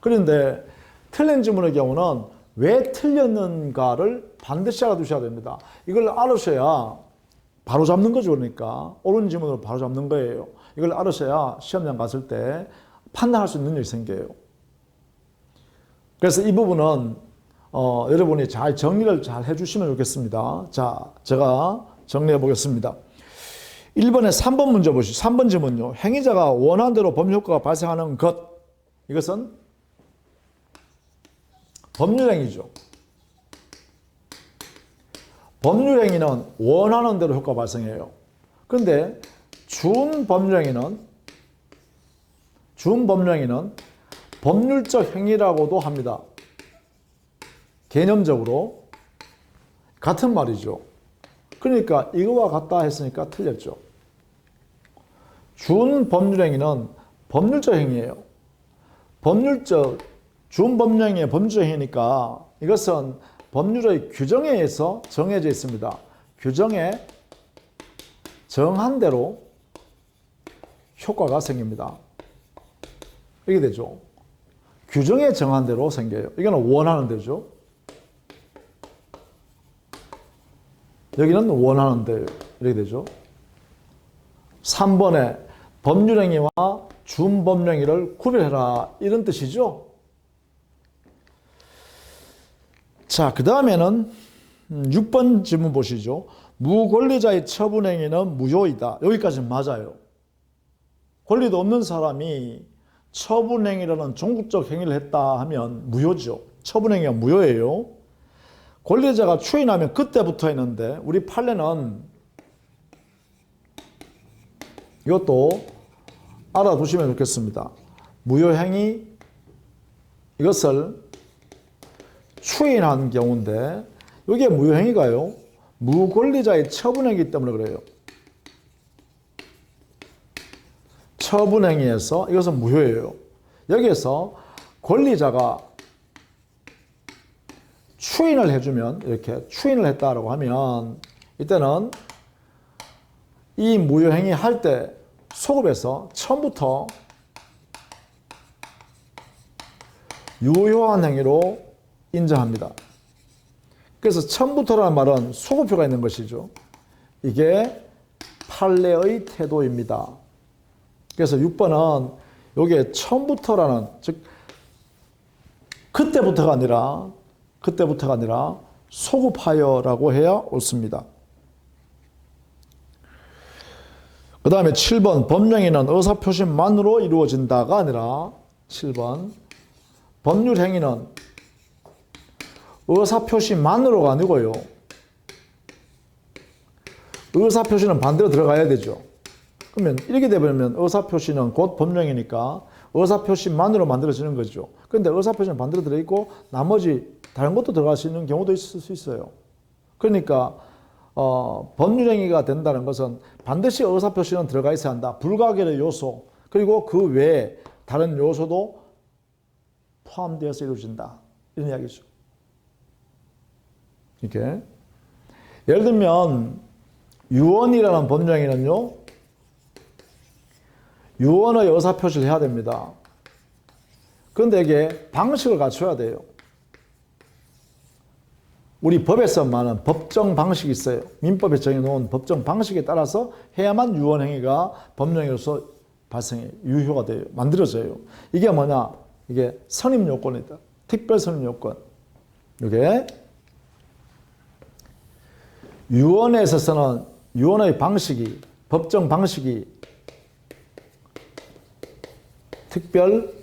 그런데 틀린 지문의 경우는 왜 틀렸는가를 반드시 알아두셔야 됩니다. 이걸 알으셔야 바로 잡는 거죠. 그러니까 옳은 지문으로 바로 잡는 거예요. 이걸 알으셔야 시험장 갔을 때 판단할 수 있는 능력이 생겨요. 그래서 이 부분은 여러분이 잘 정리를 잘 해주시면 좋겠습니다. 자, 제가 정리해 보겠습니다. 1번에 3번 문제 보시죠. 3번 지문요. 행위자가 원하는 대로 법률효과가 발생하는 것. 이것은 법률행위죠. 법률행위는 원하는 대로 효과 발생해요. 그런데 준법률행위는 법률적 행위라고도 합니다. 개념적으로 같은 말이죠. 그러니까 이거와 같다 했으니까 틀렸죠. 준법률행위는 법률적 행위예요. 준법률행위의 법률적 행위니까 이것은 법률의 규정에 의해서 정해져 있습니다. 규정에 정한 대로 효과가 생깁니다. 이게 되죠. 규정에 정한 대로 생겨요. 이거는 원하는 대로죠. 여기는 원하는 대로 이렇게 되죠. 3번에 법률행위와 준법률행위를 구별해라 이런 뜻이죠. 자, 그 다음에는 6번 질문 보시죠. 무권리자의 처분행위는 무효이다. 여기까지는 맞아요. 권리도 없는 사람이 처분행위라는 종국적 행위를 했다 하면 무효죠. 처분행위가 무효예요. 권리자가 추인하면 그때부터 했는데 우리 판례는 이것도 알아두시면 좋겠습니다. 무효행위 이것을 추인한 경우인데 이게 무효행위가요. 무권리자의 처분행위이기 때문에 그래요. 처분행위에서 이것은 무효예요. 여기에서 권리자가 추인을 해주면 이렇게 추인을 했다라고 하면 이때는 이 무효행위 할 때 소급에서 처음부터 유효한 행위로 인정합니다. 그래서 처음부터라는 말은 소급표가 있는 것이죠. 이게 판례의 태도입니다. 그래서 6번은 여기에 처음부터라는 즉 그때부터가 아니라 소급하여라고 해야 옳습니다. 그 다음에 7번 법령행위는 의사표시만으로 이루어진다가 아니라 7번 법률행위는 의사표시만으로가 아니고요. 의사표시는 반대로 들어가야 되죠. 그러면 이렇게 되면 의사표시는 곧 법령이니까 의사표시만으로 만들어지는 거죠. 그런데 의사표시는 반대로 들어있고 나머지 다른 것도 들어갈 수 있는 경우도 있을 수 있어요. 그러니까 법률행위가 된다는 것은 반드시 의사표시는 들어가 있어야 한다. 불가결의 요소 그리고 그 외에 다른 요소도 포함되어서 이루어진다. 이런 이야기죠. 이렇게. 예를 들면 유언이라는 법령에는요, 유언의 의사표시를 해야 됩니다. 그런데 이게 방식을 갖춰야 돼요. 우리 법에서 말하는 법정 방식이 있어요. 민법에 정해놓은 법정 방식에 따라서 해야만 유언행위가 법령으로서 발생해 유효가 돼요. 만들어져요. 이게 뭐냐? 이게 선임요건이다. 특별 선임요건. 이게 유언에 있어서는 유언의 방식이, 법정 방식이 특별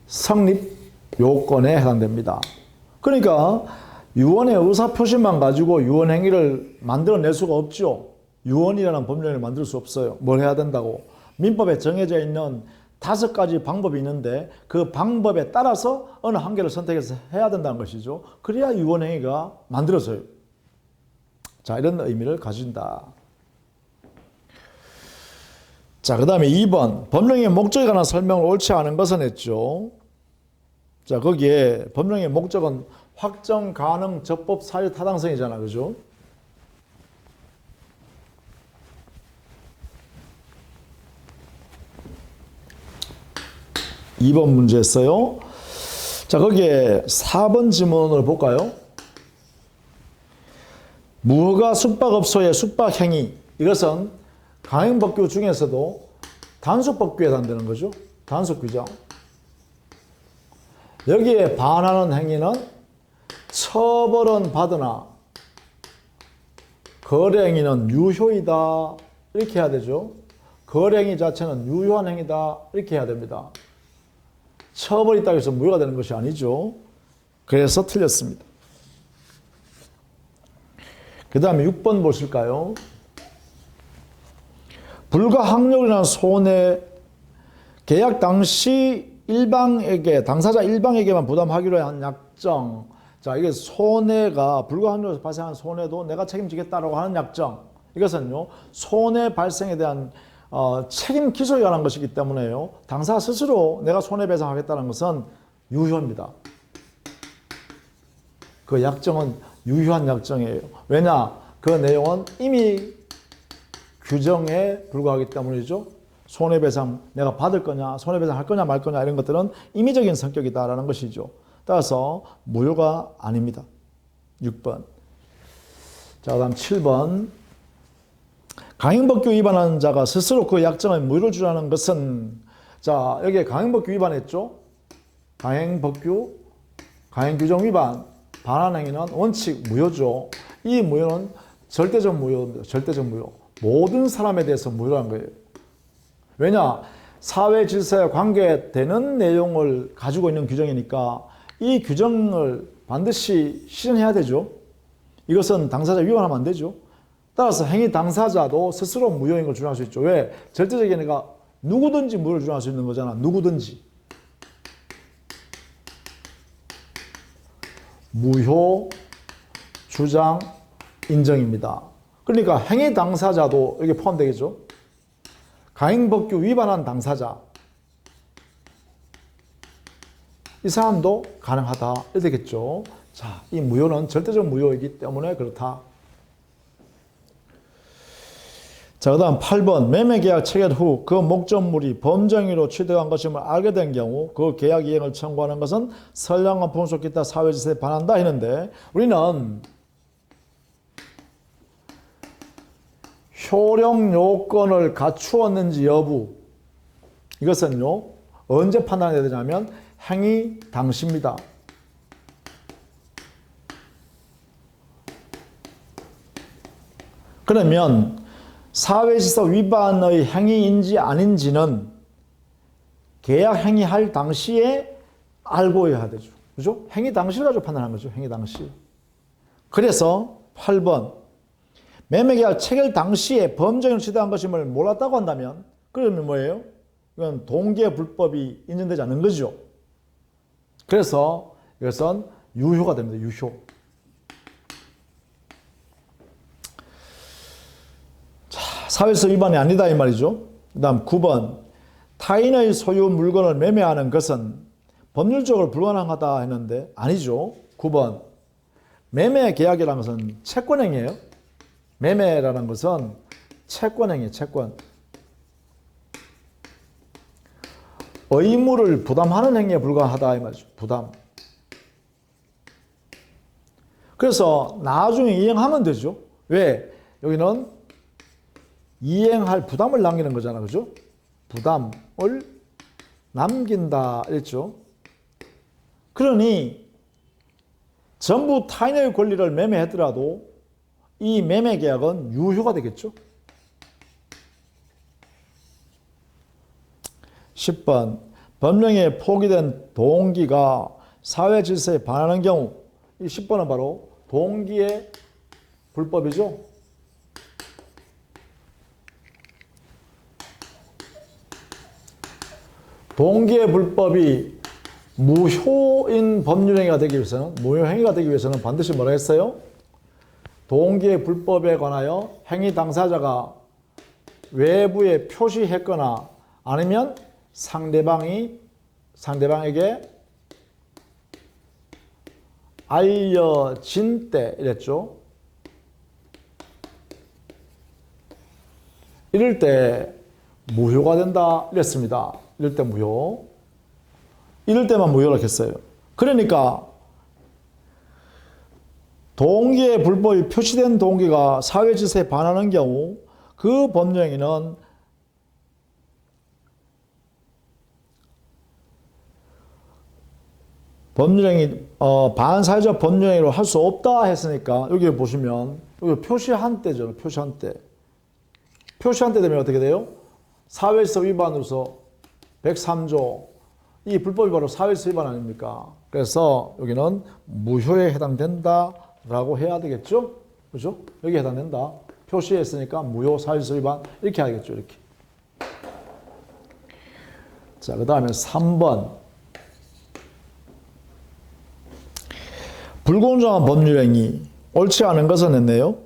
성립 요건에 해당됩니다. 그러니까 유언의 의사표시만 가지고 유언행위를 만들어낼 수가 없죠. 유언이라는 법령을 만들 수 없어요. 뭘 해야 된다고? 민법에 정해져 있는 5가지 방법이 있는데 그 방법에 따라서 어느 한 개를 선택해서 해야 된다는 것이죠. 그래야 유언행위가 만들어져요. 자, 이런 의미를 가진다. 자, 그 다음에 2번. 법령의 목적에 관한 설명을 옳지 않은 것은 했죠. 자, 거기에 법령의 목적은 확정, 가능, 적법, 사유, 타당성이잖아. 그죠? (2번) 문제였어요. 자, 거기에 4번 지문을 볼까요? 무허가 숙박업소의 숙박행위. 이것은 강행법규 중에서도 단속법규에 해당되는 거죠. 단속규정. 여기에 반하는 행위는 처벌은 받으나 거래행위는 유효이다. 이렇게 해야 되죠. 거래행위 자체는 유효한 행위다. 이렇게 해야 됩니다. 처벌이 있다고 해서 무효가 되는 것이 아니죠. 그래서 틀렸습니다. 그 다음에 6번 보실까요? 불가항력이라는 손해, 계약 당시 일방에게, 당사자 일방에게만 부담하기로 한 약정. 자, 이게 손해가, 불가항력에서 발생한 손해도 내가 책임지겠다라고 하는 약정. 이것은요, 손해 발생에 대한 책임 기소에 관한 것이기 때문에요, 당사 스스로 내가 손해배상하겠다는 것은 유효입니다. 그 약정은 유효한 약정이에요. 왜냐? 그 내용은 이미 규정에 불과하기 때문이죠. 손해배상 내가 받을 거냐, 손해배상 할 거냐 말 거냐 이런 것들은 임의적인 성격이다라는 것이죠. 따라서 무효가 아닙니다. 6번. 자, 그 다음 7번. 강행법규 위반하는 자가 스스로 그 약정에 무효를 주라는 것은, 자, 여기에 강행법규 위반했죠. 강행법규, 강행규정 위반, 반환행위는 원칙 무효죠. 이 무효는 절대적 무효입니다. 절대적 무효. 모든 사람에 대해서 무효라는 거예요. 왜냐? 사회 질서에 관계되는 내용을 가지고 있는 규정이니까 이 규정을 반드시 실현해야 되죠. 이것은 당사자 위반하면 안 되죠. 따라서 행위 당사자도 스스로 무효인 걸 주장할 수 있죠. 왜? 절대적인 행위가 누구든지 무효를 주장할 수 있는 거잖아. 누구든지. 무효 주장 인정입니다. 그러니까 행위 당사자도 여기 포함되겠죠. 강행법규 위반한 당사자, 이 사람도 가능하다 이렇게 되겠죠. 자, 이 무효는 절대적 무효이기 때문에 그렇다. 자, 그 다음 8번. 매매계약 체결 후 그 목적물이 범정의로 취득한 것임을 알게 된 경우 그 계약 이행을 청구하는 것은 선량한 풍속 기타 사회질서에 반한다 했는데, 우리는 효력 요건을 갖추었는지 여부, 이것은요 언제 판단해야 되냐면 행위 당시입니다. 그러면 사회질서 위반의 행위인지 아닌지는 계약 행위할 당시에 알고 해야 되죠. 그죠? 행위 당시를 가지고 판단하는 거죠. 행위 당시. 그래서 8번. 매매계약 체결 당시에 범정의로 취득한 것임을 몰랐다고 한다면, 그러면 뭐예요? 이건 동기의 불법이 인정되지 않는 거죠. 그래서 이것은 유효가 됩니다. 유효. 자, 사회질서 위반이 아니다 이 말이죠. 그 다음 9번. 타인의 소유 물건을 매매하는 것은 법률적으로 불가능하다 했는데 아니죠. 9번 매매 계약이라는 것은 채권행위예요. 매매라는 것은 채권행위, 채권. 의무를 부담하는 행위에 불과하다 이 말이죠. 부담. 그래서 나중에 이행하면 되죠. 왜? 여기는 이행할 부담을 남기는 거잖아. 그죠? 부담을 남긴다 이랬죠. 그러니 전부 타인의 권리를 매매했더라도 이 매매 계약은 유효가 되겠죠. 10번 법령에 포기된 동기가 사회 질서에 반하는 경우 이 10번은 바로 동기의 불법이죠. 동기의 불법이 무효인 법률행위가 되기 위해서는 무효행위가 되기 위해서는 반드시 뭐라 했어요? 동기의 불법에 관하여 행위 당사자가 외부에 표시했거나 아니면 상대방에게 알려진 때 이랬죠. 이럴 때 무효가 된다 이랬습니다. 이럴 때 무효. 이럴 때만 무효라고 했어요. 그러니까 동기의 불법이 표시된 동기가 사회 질서에 반하는 경우 그 법령에는 법률행위, 반사회적 법률행위로 할 수 없다 했으니까 여기 보시면 여기 표시한 때죠. 표시한 때. 표시한 때 되면 어떻게 돼요? 사회질서 위반으로서 103조 이 불법이 바로 사회질서 위반 아닙니까? 그래서 여기는 무효에 해당된다라고 해야 되겠죠? 그죠? 여기에 해당된다. 표시했으니까 무효 사회질서 위반 이렇게 하겠죠. 이렇게. 자, 그 다음에 3번. 불공정한 법률행위, 옳지 않은 것은 했네요.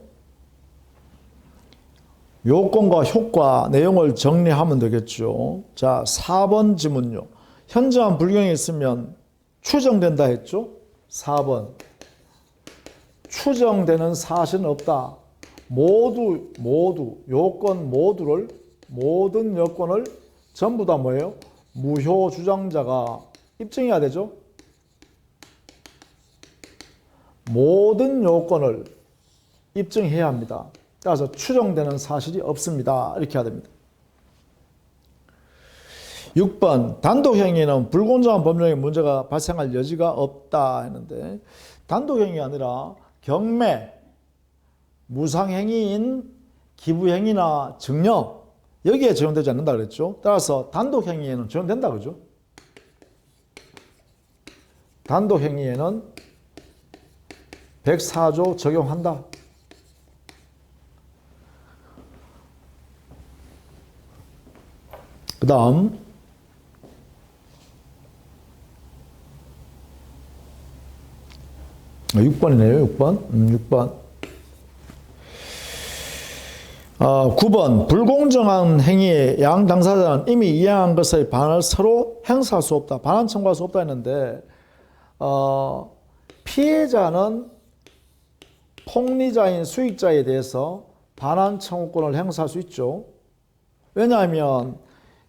요건과 효과, 내용을 정리하면 되겠죠. 자, 4번 지문요. 현저한 불경이 있으면 추정된다 했죠. 4번. 추정되는 사실은 없다. 모든 여건을 전부 다 뭐예요? 무효 주장자가 입증해야 되죠. 모든 요건을 입증해야 합니다. 따라서 추정되는 사실이 없습니다. 이렇게 해야 됩니다. 6번 단독행위는 불공정한 법령의 문제가 발생할 여지가 없다 했는데 단독행위가 아니라 경매, 무상행위인 기부행위나 증여 여기에 적용되지 않는다 그랬죠. 따라서 단독행위에는 적용된다 그죠. 단독행위에는 104조 적용한다. 그 다음 6번이네요. 6번. 9번 불공정한 행위에 양 당사자는 이미 이행한 것의 반을 서로 행사할 수 없다. 반환 청구할 수 없다 했는데 피해자는 폭리자인 수익자에 대해서 반환 청구권을 행사할 수 있죠. 왜냐하면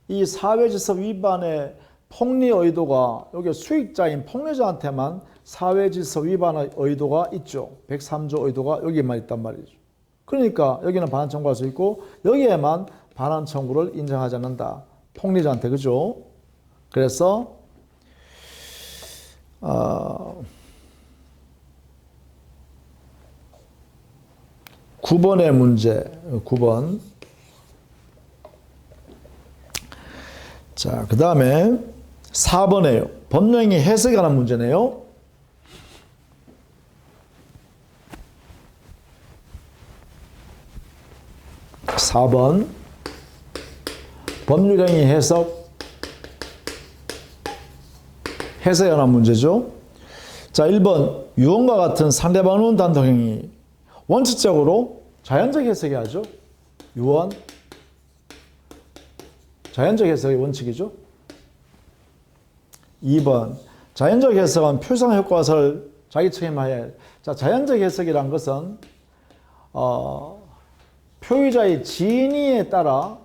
이 사회질서 위반의 폭리 의도가 여기 수익자인 폭리자한테만 사회질서 위반의 의도가 있죠. 103조 의도가 여기만 있단 말이죠. 그러니까 여기는 반환 청구할 수 있고 여기에만 반환 청구를 인정하지 않는다. 폭리자한테 그죠? 그래서 9번의 문제, 9번. 자, 그 다음에 4번이에요. 법령이 해석에 관한 문제네요. (4번) 법률행위 해석에 관한 문제죠. 자, 1번 유언과 같은 상대방을 운 단독행위 원칙적으로 자연적 해석이 하죠. 유언 자연적 해석의 원칙이죠. 2번 자연적 해석은 표상 효과를 자기 책임하에. 자, 자연적 해석이란 것은 표의자의 진의에 따라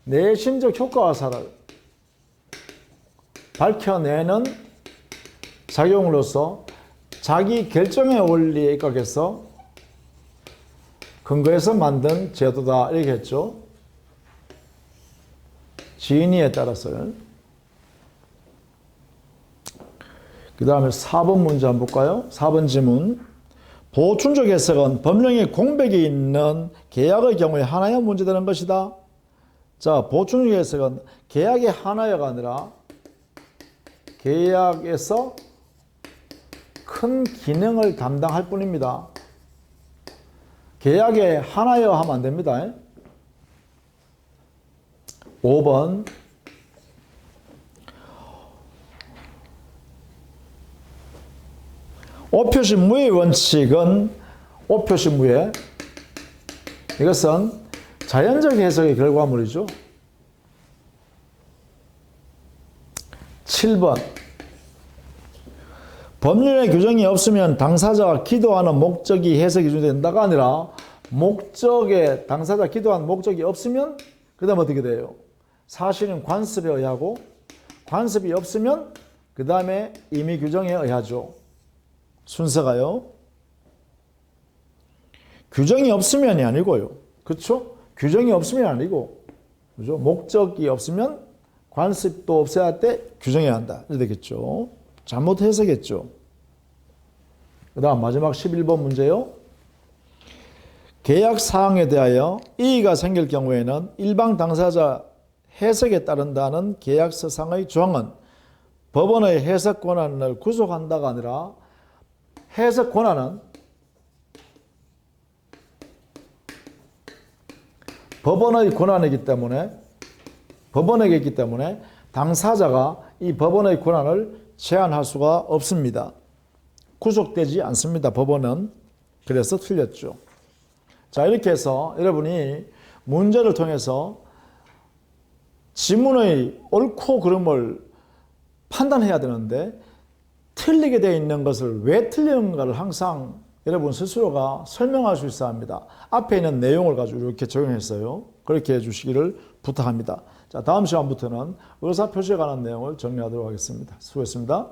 내심적 효과사를 밝혀내는 작용으로서 자기 결정의 원리에 입각해서 근거해서 만든 제도다 이렇게 했죠. 진의에 따라서. 그 다음에 4번 문제 한번 볼까요? 4번 지문. 보충적 해석은 법령에 공백이 있는 계약의 경우에 하나여 문제되는 것이다. 자, 보충적 해석은 계약의 하나여가 아니라 계약에서 큰 기능을 담당할 뿐입니다. 계약에 하나여 하면 안 됩니다. 5번. 오표시 무의 원칙은 오표시 무의 이것은 자연적 해석의 결과물이죠. 7번. 법률의 규정이 없으면 당사자가 기도하는 목적이 해석이 준다가 아니라 목적에 당사자 기도하는 목적이 없으면 그 다음 어떻게 돼요? 사실은 관습에 의하고 관습이 없으면 그 다음에 임의 규정에 의하죠. 순서가요. 규정이 없으면이 아니고요. 그렇죠? 규정이 없으면 아니고 그죠? 목적이 없으면 관습도 없어야 할 때 규정해야 한다. 이렇게 되겠죠. 잘못 해석했죠. 그 다음 마지막 11번 문제요. 계약 사항에 대하여 이의가 생길 경우에는 일방 당사자 해석에 따른다는 계약서상의 조항은 법원의 해석 권한을 구속한다가 아니라 해석 권한은 법원의 권한이기 때문에 법원에게 있기 때문에 당사자가 이 법원의 권한을 제한할 수가 없습니다. 구속되지 않습니다. 법원은. 그래서 틀렸죠. 자, 이렇게 해서 여러분이 문제를 통해서 지문의 옳고 그름을 판단해야 되는데 틀리게 되어 있는 것을 왜 틀렸는가를 항상 여러분 스스로가 설명할 수 있어야 합니다. 앞에 있는 내용을 가지고 이렇게 적용했어요. 그렇게 해주시기를 부탁합니다. 자, 다음 시간부터는 의사표시에 관한 내용을 정리하도록 하겠습니다. 수고했습니다.